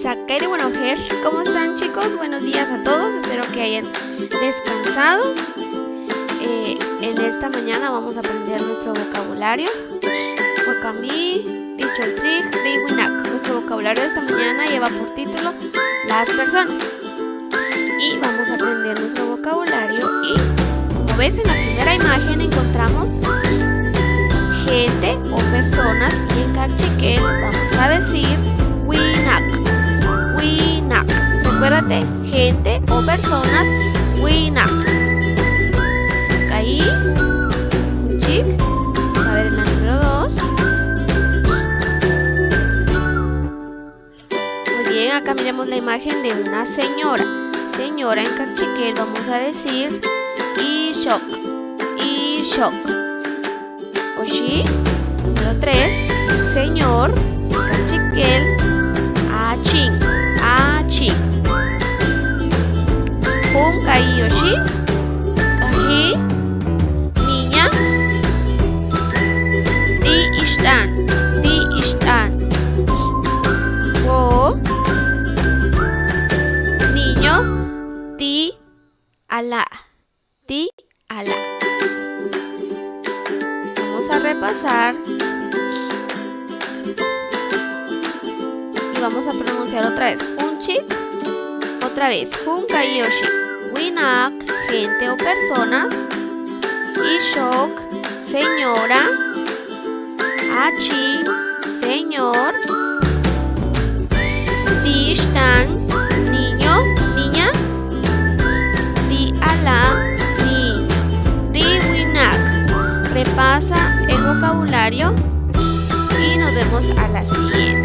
Sakari, bueno, ¿cómo están, chicos? Buenos días a todos, espero que hayan descansado. En esta mañana vamos a aprender nuestro vocabulario. Wakami, Dichotrik, Riwinak. Nuestro vocabulario de esta mañana lleva por título las personas. Y vamos a aprender nuestro vocabulario y, como ves en la primera imagen, encontramos gente o personas y en cachiquel vamos a decir Winak. Winak. Recuérdate, gente o personas, Winak. Ahí, un chic. Vamos a ver en la número 2. Muy bien, acá miremos la imagen de una señora. Señora en cachiquel vamos a decir Ishok. Ishok. Oshi. Número 3. Señor en cachiquel Achin. Achin. Hum kai yoshi. Kahi. Niña. Di ishtan. Di ishtan. Wo. Niño. Di ala. Di ala. Vamos a repasar y vamos a pronunciar otra vez. Hunchik, otra vez. Hunkayoshi. Winak, gente o personas. Ishok, señora. Achi, señor. Dishtan, niño, niña. Di ala, niño. Riwinak. Repasa el vocabulario y nos vemos a la siguiente.